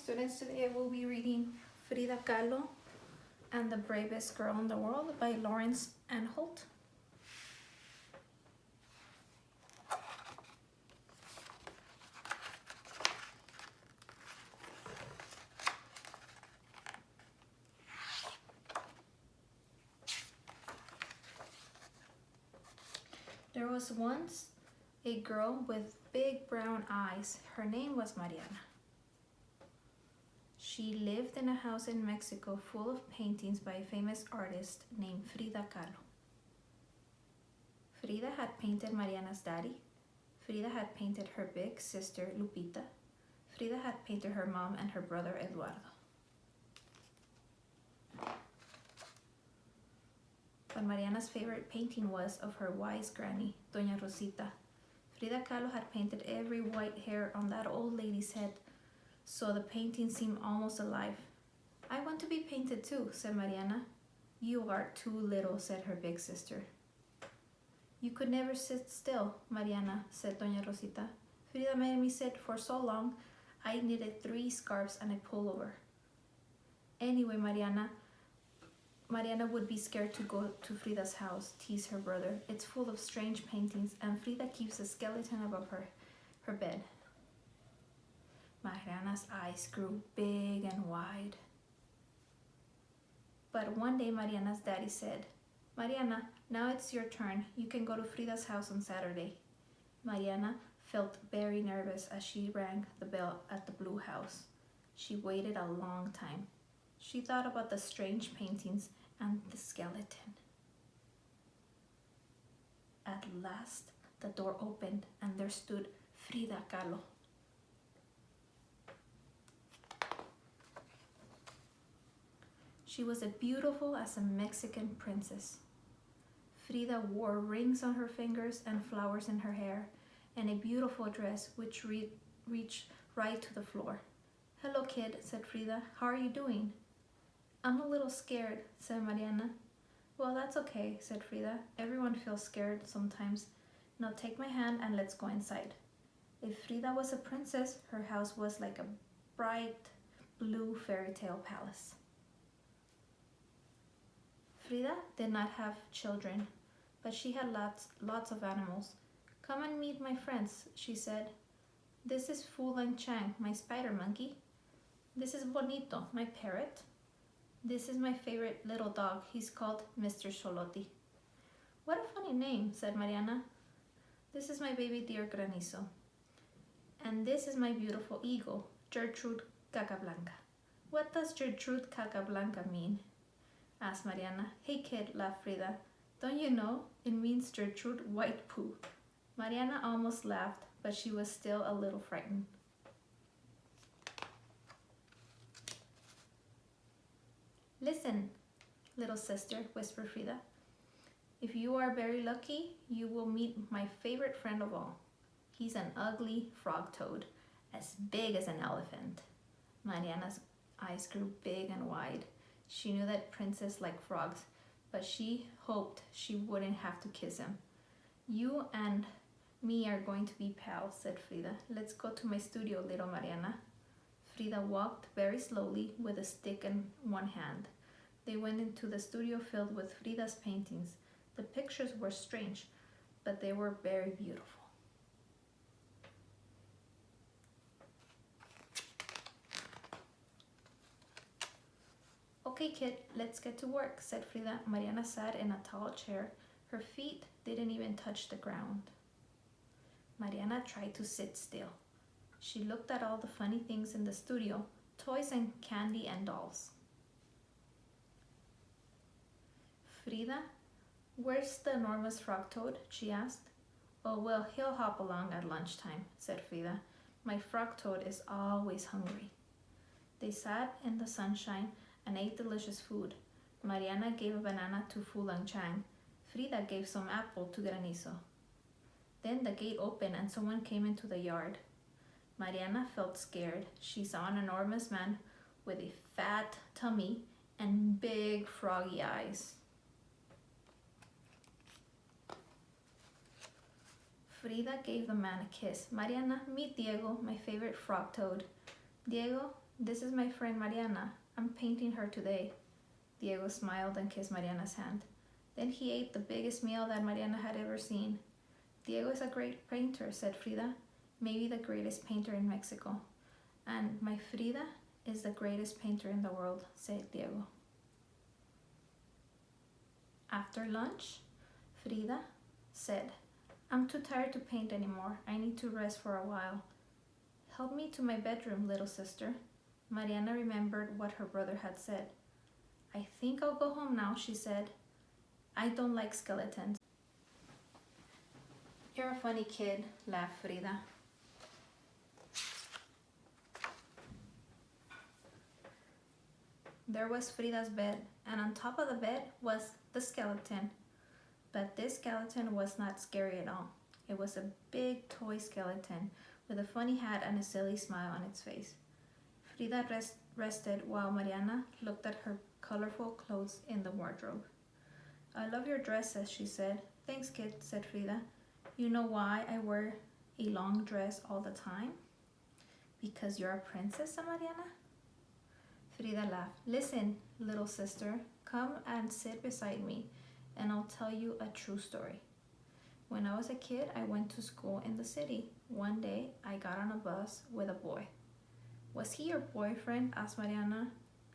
students. Today I will be reading Frida Kahlo and the Bravest Girl in the World by Lawrence Anholt. There was once a girl with big brown eyes. Her name was Mariana. She lived in a house in Mexico full of paintings by a famous artist named Frida Kahlo. Frida had painted Mariana's daddy. Frida had painted her big sister Lupita. Frida had painted her mom and her brother Eduardo. But Mariana's favorite painting was of her wise granny, Doña Rosita. Frida Kahlo had painted every white hair on that old lady's head, so the painting seemed almost alive. "I want to be painted too," said Mariana. "You are too little," said her big sister. "You could never sit still, Mariana," said Doña Rosita. "Frida made me sit for so long, I needed 3 scarves and a pullover." Anyway, Mariana would be scared to go to Frida's house, teased her brother. "It's full of strange paintings, and Frida keeps a skeleton above her bed." Mariana's eyes grew big and wide. But one day Mariana's daddy said, "Mariana, now it's your turn. You can go to Frida's house on Saturday." Mariana felt very nervous as she rang the bell at the blue house. She waited a long time. She thought about the strange paintings and the skeleton. At last, the door opened and there stood Frida Kahlo. She was as beautiful as a Mexican princess. Frida wore rings on her fingers and flowers in her hair, and a beautiful dress which reached right to the floor. "Hello, kid," said Frida. "How are you doing?" "I'm a little scared," said Mariana. "Well, that's okay," said Frida. "Everyone feels scared sometimes. Now take my hand and let's go inside." If Frida was a princess, her house was like a bright blue fairy tale palace. Frida did not have children, but she had lots of animals. "Come and meet my friends," she said. "This is Fu Lang Chang, my spider monkey. This is Bonito, my parrot. This is my favorite little dog. He's called Mr. Xoloti." "What a funny name," said Mariana. "This is my baby deer Granizo. And this is my beautiful eagle, Gertrude Cacablanca." "What does Gertrude Cacablanca mean?" asked Mariana. "Hey kid," laughed Frida. "Don't you know? It means Gertrude White Poo." Mariana almost laughed, but she was still a little frightened. "Listen, little sister," whispered Frida. "If you are very lucky, you will meet my favorite friend of all. He's an ugly frog toad, as big as an elephant." Mariana's eyes grew big and wide. She knew that princes like frogs, but she hoped she wouldn't have to kiss him. "You and me are going to be pals," said Frida. "Let's go to my studio, little Mariana." Frida walked very slowly with a stick in one hand. They went into the studio filled with Frida's paintings. The pictures were strange, but they were very beautiful. "Okay, kid, let's get to work," said Frida. Mariana sat in a tall chair. Her feet didn't even touch the ground. Mariana tried to sit still. She looked at all the funny things in the studio, toys and candy and dolls. "Frida, where's the enormous frog toad?" she asked. "Oh, well, he'll hop along at lunchtime," said Frida. "My frog toad is always hungry." They sat in the sunshine and ate delicious food. Mariana gave a banana to Fu Lang Chang. Frida gave some apple to Granizo. Then the gate opened and someone came into the yard. Mariana felt scared. She saw an enormous man with a fat tummy and big froggy eyes. Frida gave the man a kiss. "Mariana, meet Diego, my favorite frog toad." Diego This is my friend Mariana. I'm painting her today. Diego smiled and kissed Mariana's hand. Then he ate the biggest meal that Mariana had ever seen. Diego is a great painter, said Frida. Maybe the greatest painter in Mexico. And my Frida is the greatest painter in the world, said Diego. After lunch, Frida said, I'm too tired to paint anymore. I need to rest for a while. Help me to my bedroom, little sister. Mariana remembered what her brother had said. I think I'll go home now, she said. I don't like skeletons. You're a funny kid, laughed Frida. There was Frida's bed, and on top of the bed was the skeleton. But this skeleton was not scary at all. It was a big toy skeleton with a funny hat and a silly smile on its face. Frida rested while Mariana looked at her colorful clothes in the wardrobe. I love your dresses, she said. Thanks, kid, said Frida. You know why I wear a long dress all the time? Because you're a princess, Mariana? Frida laughed. Listen, little sister, come and sit beside me, and I'll tell you a true story. When I was a kid, I went to school in the city. One day, I got on a bus with a boy. Was he your boyfriend? Asked Mariana.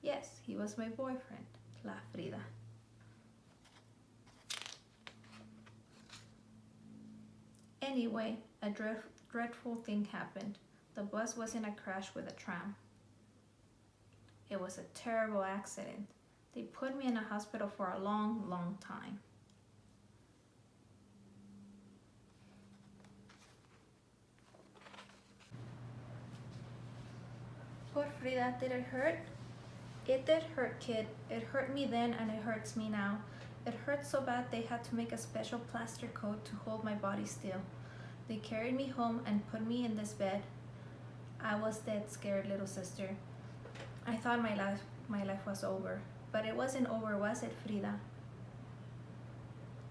Yes, he was my boyfriend, laughed Frida. Anyway, a dreadful thing happened. The bus was in a crash with a tram. It was a terrible accident. They put me in a hospital for a long, long time. Poor Frida, did it hurt? It did hurt, kid. It hurt me then and it hurts me now. It hurt so bad they had to make a special plaster coat to hold my body still. They carried me home and put me in this bed. I was dead scared, little sister. I thought my life was over. But it wasn't over, was it, Frida?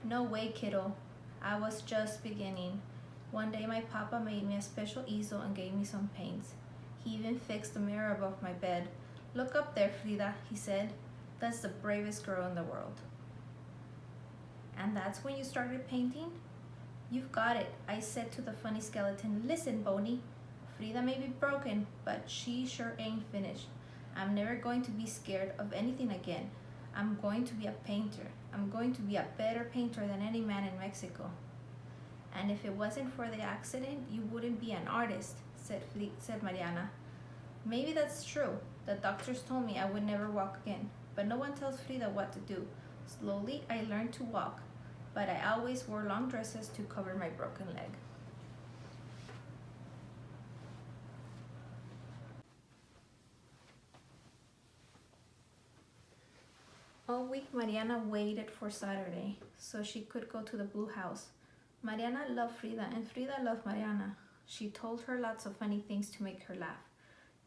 No way, kiddo. I was just beginning. One day my papa made me a special easel and gave me some paints. He even fixed the mirror above my bed. Look up there, Frida, he said. That's the bravest girl in the world. And that's when you started painting? You've got it, I said to the funny skeleton. Listen, Boney. Frida may be broken, but she sure ain't finished. I'm never going to be scared of anything again. I'm going to be a painter. I'm going to be a better painter than any man in Mexico. And if it wasn't for the accident, you wouldn't be an artist, said Mariana. Maybe that's true. The doctors told me I would never walk again, but no one tells Frida what to do. Slowly, I learned to walk, but I always wore long dresses to cover my broken leg. All week, Mariana waited for Saturday so she could go to the Blue House. Mariana loved Frida, and Frida loved Mariana. She told her lots of funny things to make her laugh.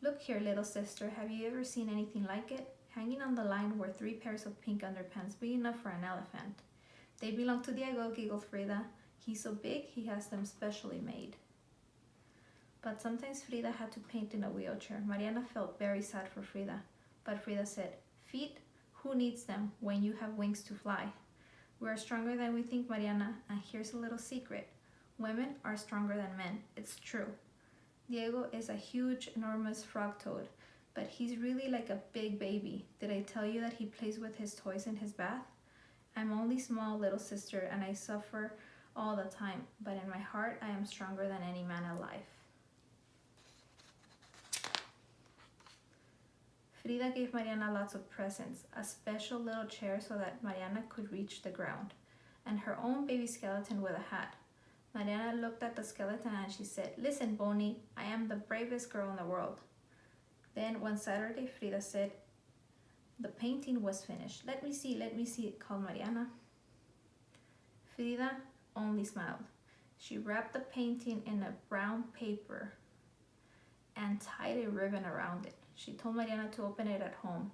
Look here, little sister, have you ever seen anything like it? Hanging on the line were 3 pairs of pink underpants, big enough for an elephant. They belong to Diego, giggled Frida. He's so big, he has them specially made. But sometimes Frida had to paint in a wheelchair. Mariana felt very sad for Frida, but Frida said, Feet? Who needs them when you have wings to fly? We are stronger than we think, Mariana, and here's a little secret. Women are stronger than men. It's true. Diego is a huge, enormous frog toad, but he's really like a big baby. Did I tell you that he plays with his toys in his bath? I'm only small, little sister, and I suffer all the time, but in my heart, I am stronger than any man alive. Frida gave Mariana lots of presents, a special little chair so that Mariana could reach the ground, and her own baby skeleton with a hat. Mariana looked at the skeleton and she said, Listen, Boney, I am the bravest girl in the world. Then one Saturday, Frida said, the painting was finished. Let me see, called Mariana. Frida only smiled. She wrapped the painting in a brown paper and tied a ribbon around it. She told Mariana to open it at home.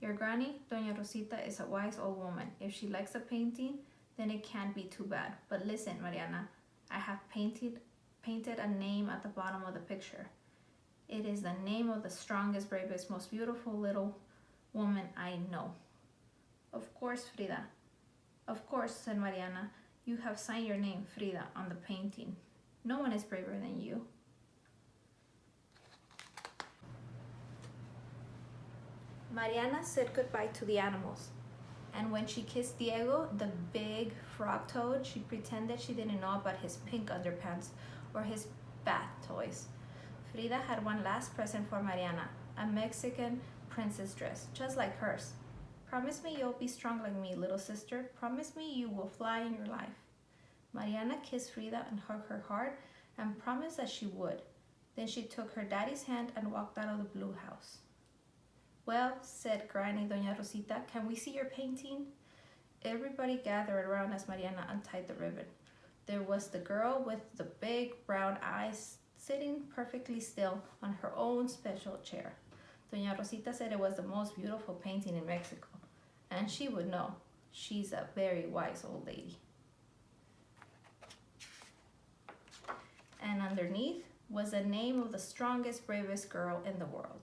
Your granny, Doña Rosita, is a wise old woman. If she likes a painting, then it can't be too bad. But listen, Mariana, I have painted a name at the bottom of the picture. It is the name of the strongest, bravest, most beautiful little woman I know. Of course, Frida. Of course, said Mariana. You have signed your name, Frida, on the painting. No one is braver than you. Mariana said goodbye to the animals. And when she kissed Diego, the big frog toad, she pretended she didn't know about his pink underpants or his bath toys. Frida had one last present for Mariana, a Mexican princess dress, just like hers. Promise me you'll be strong like me, little sister. Promise me you will fly in your life. Mariana kissed Frida and hugged her hard and promised that she would. Then she took her daddy's hand and walked out of the blue house. Well, said Granny Doña Rosita, can we see your painting? Everybody gathered around as Mariana untied the ribbon. There was the girl with the big brown eyes sitting perfectly still on her own special chair. Doña Rosita said it was the most beautiful painting in Mexico, and she would know. She's a very wise old lady. And underneath was the name of the strongest, bravest girl in the world.